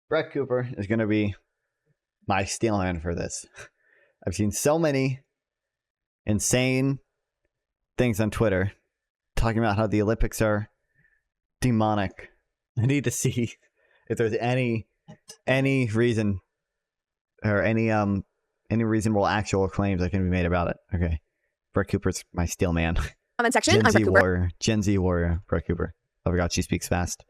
Brett Cooper is going to be my steel man for this. I've seen so many insane things on Twitter talking about how the Olympics are demonic. I need to see if there's any reason or any reasonable actual claims that can be made about it. Okay. Brett Cooper's my steel man. Comment section. Gen Z warrior, Brett Cooper. Oh my God, she speaks fast.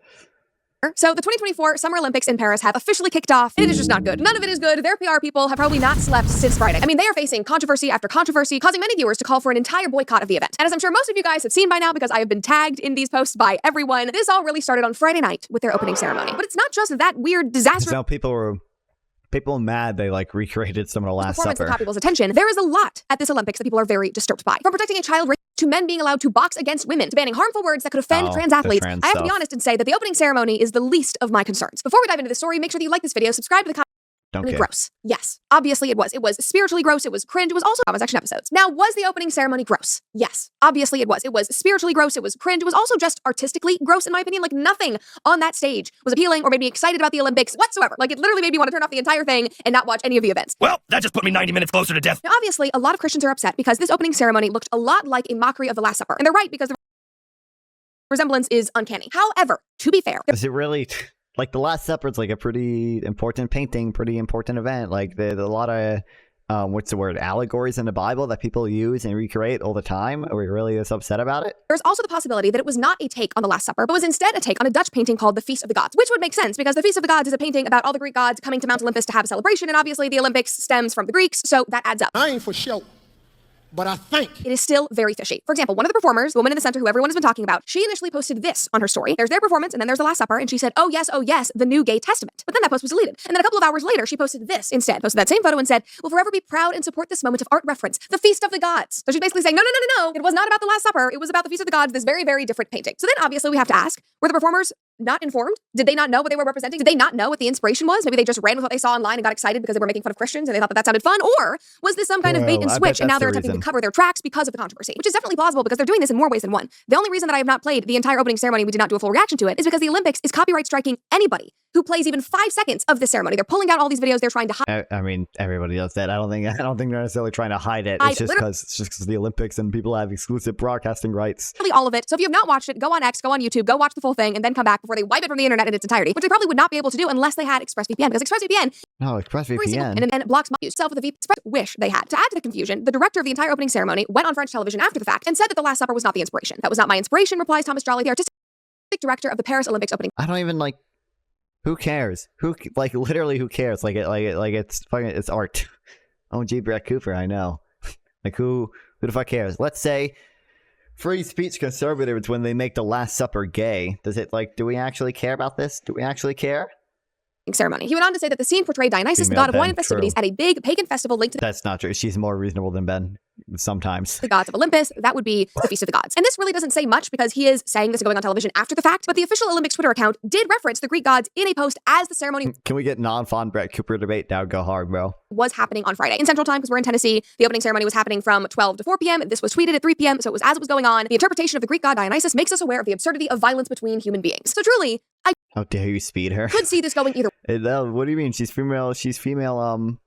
So the 2024 Summer Olympics in Paris have officially kicked off. It is just not good. None of it is good. Their PR people have probably not slept since Friday. I mean, they are facing controversy after controversy, causing many viewers to call for an entire boycott of the event. And as I'm sure most of you guys have seen by now, because I have been tagged in these posts by everyone, this all really started on Friday night with their opening ceremony. But it's not just that weird disaster. Now people were mad they like recreated some of the Last Supper. That caught people's attention. There is a lot at this Olympics that people are very disturbed by. From protecting a child to men being allowed to box against women, to banning harmful words that could offend trans athletes. I have to be honest and say that the opening ceremony is the least of my concerns. Before we dive into the story, make sure that you like this video, subscribe to the gross. Yes, obviously it was. It was spiritually gross. It was cringe. It was also comment section episodes. Now, was the opening ceremony gross? Yes, obviously it was. It was spiritually gross. It was cringe. It was also just artistically gross, in my opinion. Like nothing on that stage was appealing or made me excited about the Olympics whatsoever. Like it literally made me want to turn off the entire thing and not watch any of the events. Well, that just put me 90 minutes closer to death. Now, obviously, a lot of Christians are upset because this opening ceremony looked a lot like a mockery of the Last Supper. And they're right, because the resemblance is uncanny. However, to be fair, is it really? Like the Last Supper, it's like a pretty important painting, pretty important event. Like there's a lot of, allegories in the Bible that people use and recreate all the time. Are we really this upset about it? There's also the possibility that it was not a take on the Last Supper, but was instead a take on a Dutch painting called The Feast of the Gods, which would make sense because The Feast of the Gods is a painting about all the Greek gods coming to Mount Olympus to have a celebration, and obviously the Olympics stems from the Greeks, so that adds up. I ain't for show, but I think it is still very fishy. For example, one of the performers, the woman in the center who everyone has been talking about, she initially posted this on her story. There's their performance, and then there's the Last Supper, and she said, oh yes, the New Gay Testament. But then that post was deleted. And then a couple of hours later, she posted this instead. Posted that same photo and said, we'll forever be proud and support this moment of art reference, the Feast of the Gods. So she's basically saying, no. It was not about the Last Supper. It was about the Feast of the Gods, this very, very different painting. So then obviously we have to ask, were the performers not informed? Did they not know what they were representing? Did they not know what the inspiration was? Maybe they just ran with what they saw online and got excited because they were making fun of Christians and they thought that sounded fun? Or was this some kind of bait and switch and now they're attempting to cover their tracks because of the controversy? Which is definitely plausible because they're doing this in more ways than one. The only reason that I have not played the entire opening ceremony, we did not do a full reaction to it, is because the Olympics is copyright striking anybody who plays even 5 seconds of this ceremony. They're pulling out all these videos. They're trying to hide. I mean, everybody does that. I don't think they're necessarily trying to hide it. It's just because the Olympics and people have exclusive broadcasting rights. Really all of it. So if you have not watched it, go on X, go on YouTube, go watch the full thing, and then come back before they wipe it from the internet in its entirety, which they probably would not be able to do unless they had ExpressVPN, because ExpressVPN and blocks itself with a Express wish they had. To add to the confusion, the director of the entire opening ceremony went on French television after the fact and said that the Last Supper was not the inspiration. That was not my inspiration, replies Thomas Jolly, the artistic director of the Paris Olympics opening. I don't even who cares? Literally who cares? It's fucking, it's art. Oh, gee, Brett Cooper, I know. Who the fuck cares? Let's say free speech conservatives, when they make the Last Supper gay, does it do we actually care about this? Do we actually care? Ceremony. He went on to say that the scene portrayed Dionysus, the god of wine and festivities, at a big pagan festival linked to That's not true. She's more reasonable than Ben sometimes. The gods of Olympus. That would be the Feast of the Gods. And this really doesn't say much because he is saying this and going on television after the fact, but the official Olympics Twitter account did reference the Greek gods in a post as the ceremony. Can we get Nonfon Brett Cooper debate? That would go hard, bro. Was happening on Friday in Central Time because we're in Tennessee. The opening ceremony was happening from 12 to 4 p.m. This was tweeted at 3 p.m. So it was as it was going on. The interpretation of the Greek god Dionysus makes us aware of the absurdity of violence between human beings. So truly, I how dare you speed her? Could see this going either. What do you mean? She's female. She's female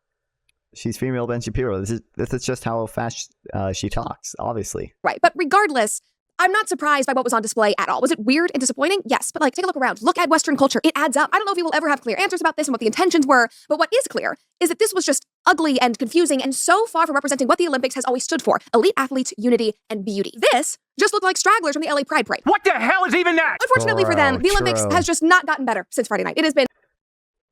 Ben Shapiro. This is just how fast she talks, obviously. Right, but regardless, I'm not surprised by what was on display at all. Was it weird and disappointing? Yes, but take a look around. Look at Western culture. It adds up. I don't know if we will ever have clear answers about this and what the intentions were, but what is clear is that this was just ugly and confusing and so far from representing what the Olympics has always stood for: elite athletes, unity, and beauty. This just looked like stragglers from the LA Pride Parade. What the hell is even that? Unfortunately for them, the Olympics has just not gotten better since Friday night. It has been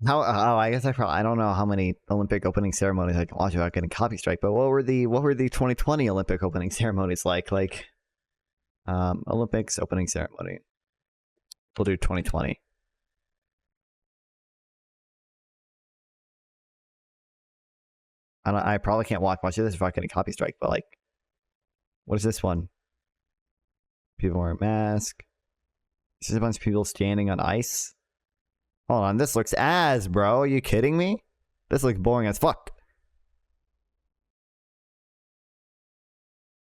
I guess I don't know how many Olympic opening ceremonies I can watch without getting copy strike, but what were the 2020 Olympic opening ceremonies like? Olympics opening ceremony. We'll do 2020. I probably can't watch much of this if I get a copy strike, but what is this one? People wearing masks. This is a bunch of people standing on ice. Hold on, this looks bro. Are you kidding me? This looks boring as fuck.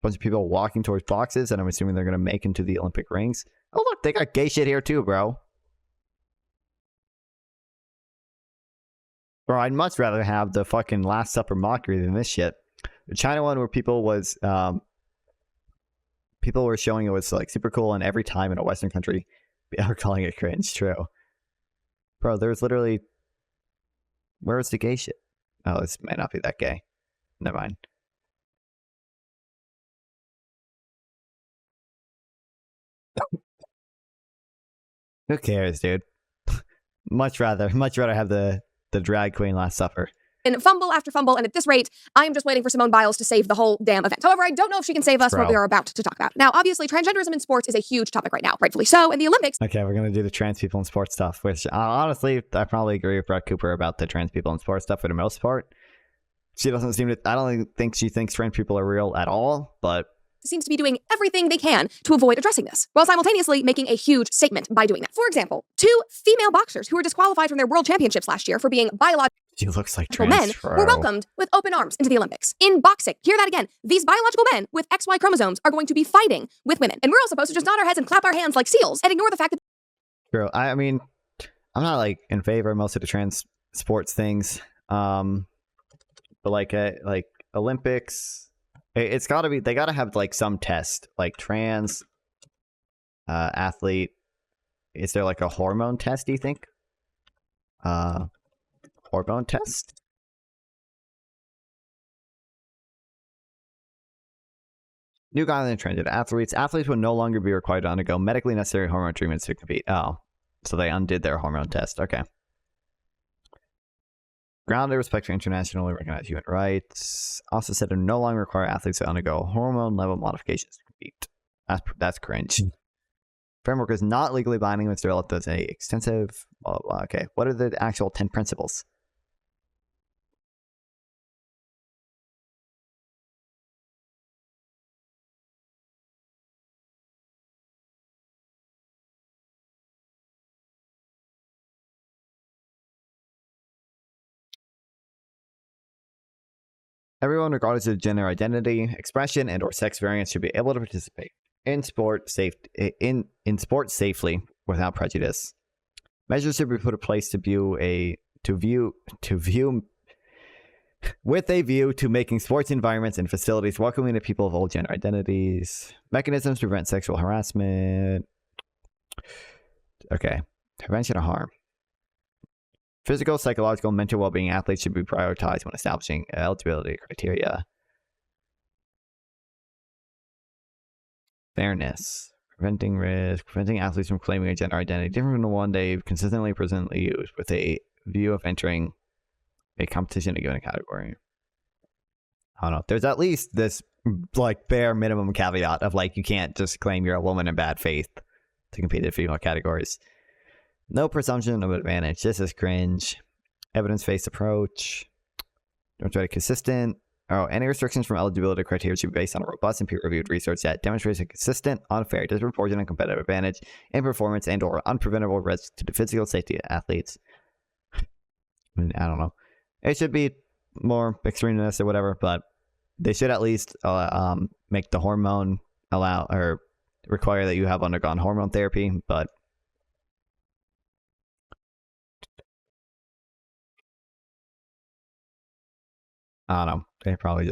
Bunch of people walking towards boxes, and I'm assuming they're gonna make into the Olympic rings. Oh look, they got gay shit here too, bro. Bro, I'd much rather have the fucking Last Supper mockery than this shit. The China one where people were showing it was like super cool, and every time in a Western country, they were calling it cringe. True. Bro, there's literally... Where's the gay shit? Oh, this might not be that gay. Never mind. Who cares, dude? much rather have the drag queen Last Supper. And fumble after fumble, and at this rate, I am just waiting for Simone Biles to save the whole damn event. However, I don't know if she can save us from what we are about to talk about. Now, obviously, transgenderism in sports is a huge topic right now, rightfully so, and the Olympics... Okay, we're going to do the trans people in sports stuff, which honestly, I probably agree with Brett Cooper about the trans people in sports stuff for the most part. She doesn't seem to... I don't think she thinks trans people are real at all, but... seems to be doing everything they can to avoid addressing this, while simultaneously making a huge statement by doing that. For example, 2 female boxers who were disqualified from their world championships last year for being biological she looks like trans men were welcomed with open arms into the Olympics. In boxing, hear that again, these biological men with XY chromosomes are going to be fighting with women, and we're all supposed to just nod our heads and clap our hands like seals and ignore the fact that... True. I mean, I'm not like in favor of most of the trans sports things, but like Olympics... It's got to be, they got to have like some test, like trans athlete. Is there like a hormone test, do you think? Hormone test? New guideline in transgender athletes. Athletes will no longer be required to undergo medically necessary hormone treatments to compete. Oh, so they undid their hormone test. Okay. Grounded respect for internationally recognized human rights. Also said to no longer require athletes to undergo hormone level modifications to compete. That's cringe. Framework is not legally binding when it's developed as a extensive blah, blah, blah. Okay, what are the actual 10 principles? Everyone, regardless of gender identity, expression, and/or sex variance, should be able to participate in sport safely without prejudice. Measures should be put in place with a view to making sports environments and facilities welcoming to people of all gender identities. Mechanisms to prevent sexual harassment. Okay, prevention of harm. Physical, psychological, and mental well-being athletes should be prioritized when establishing eligibility criteria. Fairness. Preventing risk. Preventing athletes from claiming a gender identity different from the one they consistently presently use with a view of entering a competition in a given category. I don't know. There's at least this like bare minimum caveat of like you can't just claim you're a woman in bad faith to compete in female categories. No presumption of advantage. This is cringe. Evidence-based approach. Don't try to consistent. Oh, any restrictions from eligibility criteria should be based on a robust and peer-reviewed research that demonstrates a consistent, unfair, disproportionate competitive advantage in performance and/or unpreventable risk to the physical safety of athletes. I mean, I don't know. It should be more extreme than this or whatever, but they should at least make the hormone allow or require that you have undergone hormone therapy, but I don't know. They probably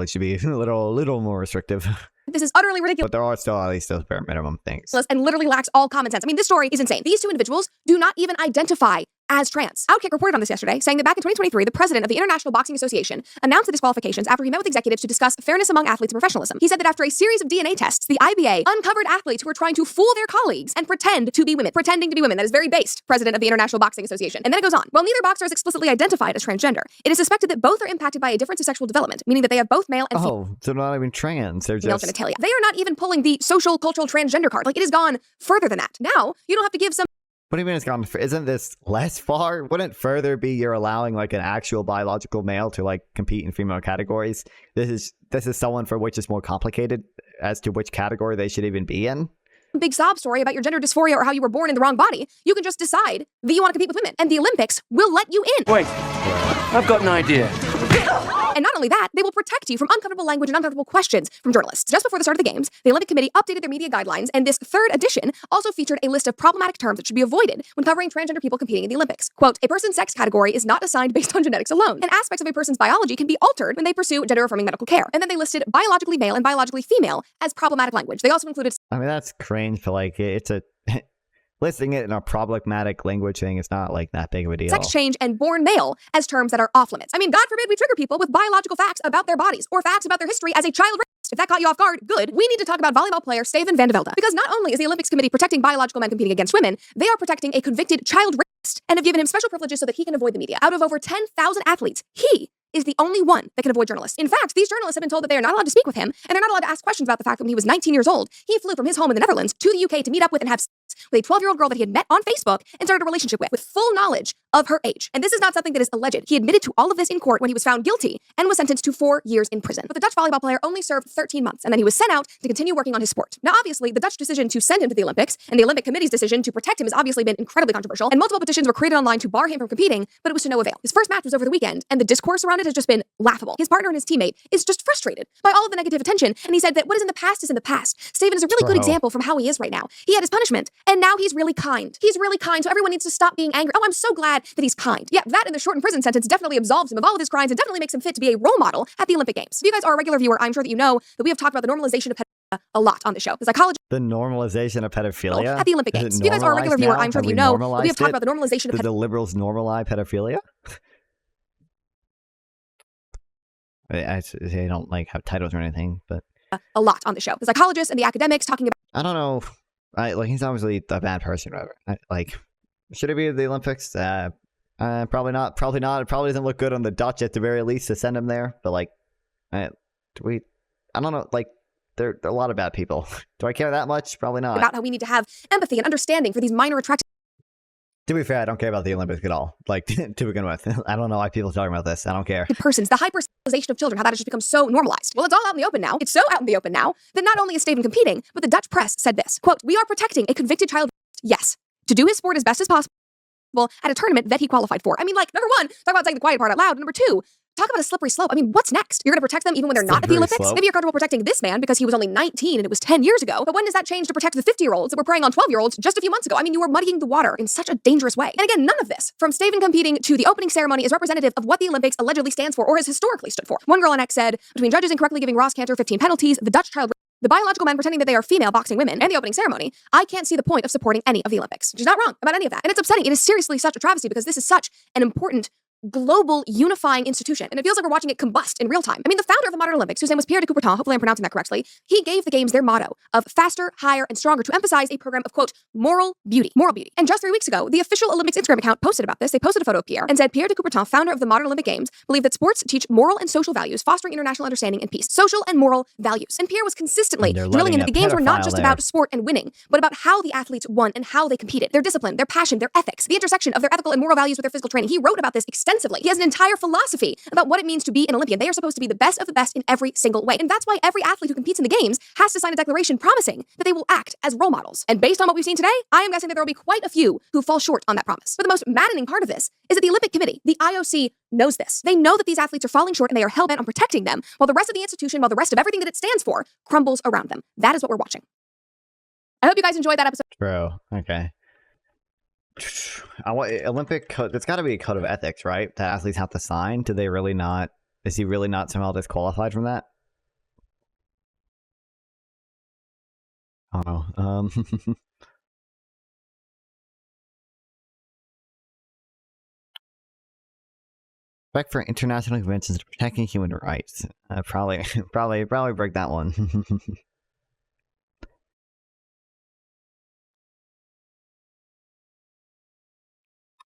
should be a little more restrictive. This is utterly ridiculous. But there are still at least those bare minimum things. And literally lacks all common sense. I mean, this story is insane. These 2 individuals do not even identify as trans. Outkick reported on this yesterday, saying that back in 2023, the president of the International Boxing Association announced the disqualifications after he met with executives to discuss fairness among athletes and professionalism. He said that after a series of DNA tests, the IBA uncovered athletes who were trying to fool their colleagues and pretend to be women. Pretending to be women. That is very based, president of the International Boxing Association. And then it goes on. While neither boxer is explicitly identified as transgender, it is suspected that both are impacted by a difference of sexual development, meaning that they have both male and female so they're not even trans. They're just genitalia. They are not even pulling the social, cultural transgender card. Like, it has gone further than that. Now, you don't have to give some... What do you mean it's gone? Isn't this less far? Wouldn't further be you're allowing like an actual biological male to like compete in female categories? This is someone for which it's more complicated as to which category they should even be in. Big sob story about your gender dysphoria or how you were born in the wrong body. You can just decide that you want to compete with women, and the Olympics will let you in. Wait, I've got an idea. And not only that, they will protect you from uncomfortable language and uncomfortable questions from journalists. Just before the start of the games, the Olympic Committee updated their media guidelines, and this third edition also featured a list of problematic terms that should be avoided when covering transgender people competing in the Olympics. Quote, a person's sex category is not assigned based on genetics alone, and aspects of a person's biology can be altered when they pursue gender-affirming medical care. And then they listed biologically male and biologically female as problematic language. They also included... I mean, that's cringe, but like, it's a... listing it in a problematic language thing is not like that big of a deal. Sex change and born male as terms that are off limits. I mean, God forbid we trigger people with biological facts about their bodies or facts about their history as a child rapist. If that caught you off guard, good. We need to talk about volleyball player Steven van de Velde. Because not only is the Olympics Committee protecting biological men competing against women, they are protecting a convicted child rapist and have given him special privileges so that he can avoid the media. Out of over 10,000 athletes, he is the only one that can avoid journalists. In fact, these journalists have been told that they are not allowed to speak with him, and they're not allowed to ask questions about the fact that when he was 19 years old, he flew from his home in the Netherlands to the UK to meet up with and have sex with a 12-year-old girl that he had met on Facebook and started a relationship with full knowledge of her age. And this is not something that is alleged. He admitted to all of this in court when he was found guilty and was sentenced to 4 years in prison. But the Dutch volleyball player only served 13 months, and then he was sent out to continue working on his sport. Now, obviously, the Dutch decision to send him to the Olympics and the Olympic Committee's decision to protect him has obviously been incredibly controversial, and multiple petitions were created online to bar him from competing, but it was to no avail. His first match was over the weekend, and the discourse around it has just been laughable. His partner and his teammate is just frustrated by all of the negative attention, and he said that what is in the past is in the past. Steven is a really good example from how he is right now. He had his punishment, and now he's really kind. He's really kind, so everyone needs to stop being angry. Oh, I'm so glad that he's kind. Yeah, that and the shortened prison sentence definitely absolves him of all of his crimes and definitely makes him fit to be a role model at the Olympic Games. If you guys are a regular viewer, I'm sure that you know that we have talked about the normalization of pedophilia a lot on the show. The psychology The normalization of pedophilia at the Olympic Games. If you guys are a regular viewer, I'm sure that you know that we have talked about the normalization of pedophilia. Did the liberals normalize pedophilia? They don't like have titles or anything, but a lot on the show. The psychologists and the academics talking about. I don't know. Like he's obviously a bad person, or whatever. Should it be at the Olympics? Probably not. Probably not. It probably doesn't look good on the Dutch at the very least to send him there. But I don't know. There are a lot of bad people. Do I care that much? Probably not. About how we need to have empathy and understanding for these minor attractions. To be fair, I don't care about the Olympics at all. To begin with, I don't know why people are talking about this. I don't care. Persons, the hypersexualization of children, how that has just become so normalized. Well, it's all out in the open now. It's so out in the open now that not only is Steven competing, but the Dutch press said this, quote, we are protecting a convicted child, yes, to do his sport as best as possible at a tournament that he qualified for. I mean, number one, talk about saying the quiet part out loud. Number two, talk about a slippery slope. I mean, what's next? You're going to protect them even when they're not at the Olympics? Maybe you're comfortable protecting this man because he was only 19 and it was 10 years ago. But when does that change to protect the 50-year-olds that were preying on 12-year-olds just a few months ago? I mean, you are muddying the water in such a dangerous way. And again, none of this, from Steven competing to the opening ceremony, is representative of what the Olympics allegedly stands for or has historically stood for. One girl on X said, between judges incorrectly giving Ross Cantor 15 penalties, the Dutch child, the biological men pretending that they are female boxing women, and the opening ceremony, I can't see the point of supporting any of the Olympics. She's not wrong about any of that. And it's upsetting. It is seriously such a travesty because this is such an important global unifying institution, and it feels like we're watching it combust in real time. I mean, the founder of the modern Olympics, whose name was Pierre de Coubertin, hopefully I'm pronouncing that correctly, he gave the games their motto of faster, higher, and stronger to emphasize a program of, quote, moral beauty. And just 3 weeks ago, the official Olympics Instagram account posted about this. They posted a photo of Pierre and said, Pierre de Coubertin, founder of the modern Olympic Games, believed that sports teach moral and social values, fostering international understanding and peace. Social and moral values. And Pierre was consistently drilling in that the games were not just about sport and winning, but about how the athletes won and how they competed, their discipline, their passion, their ethics, the intersection of their ethical and moral values with their physical training. He wrote about this extensively. He has an entire philosophy about what it means to be an Olympian. They are supposed to be the best of the best in every single way. And that's why every athlete who competes in the games has to sign a declaration promising that they will act as role models. And based on what we've seen today, I am guessing that there will be quite a few who fall short on that promise. But the most maddening part of this is that the Olympic Committee, the IOC, knows this. They know that these athletes are falling short and they are hell-bent on protecting them, while the rest of the institution, while the rest of everything that it stands for, crumbles around them. That is what we're watching. I hope you guys enjoyed that episode. True. Okay. Olympic code, there's got to be a code of ethics, right? That athletes have to sign. Do they really not? Is he really not somehow disqualified from that? I don't know. Respect for international conventions to protecting human rights. Probably break that one.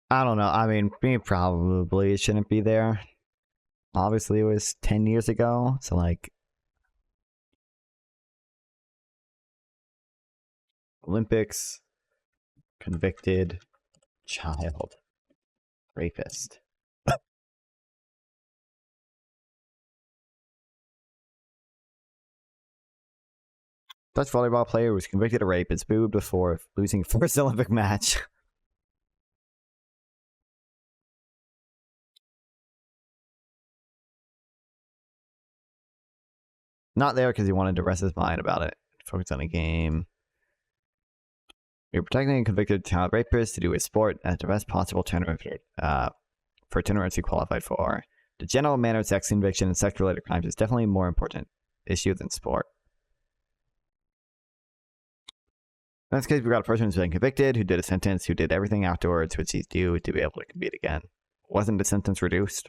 I don't know. I mean, me probably shouldn't be there. Obviously, it was 10 years ago, so Olympics, convicted child rapist. Dutch volleyball player was convicted of rape and booed before losing first Olympic match. not there because he wanted to rest his mind about it. Focus on a game. You're protecting a convicted child rapist to do his sport at the best possible tournament for tournaments he qualified for. The general manner of sex conviction and sex-related crimes is definitely a more important issue than sport. In this case, we got a person who's been convicted, who did a sentence, who did everything afterwards, which he's due to be able to compete again. Wasn't the sentence reduced?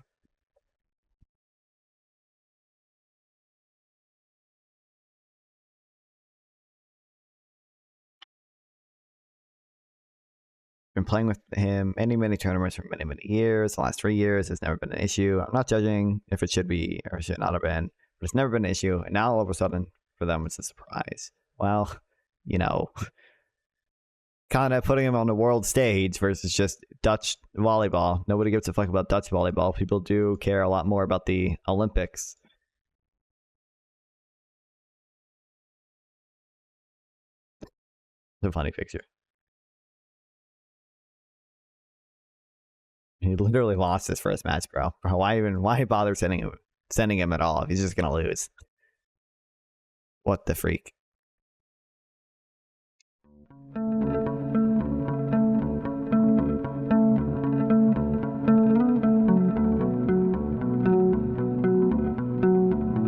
Been playing with him many tournaments for many years. The last 3 years has never been an issue. I'm not judging if it should be or should not have been, but it's never been an issue. And now all of a sudden, for them, it's a surprise. Well, you know, kind of putting him on the world stage versus just Dutch volleyball. Nobody gives a fuck about Dutch volleyball. People do care a lot more about the Olympics. It's a funny picture. He literally lost his first match, bro. Why bother sending him at all if he's just gonna lose? What the freak?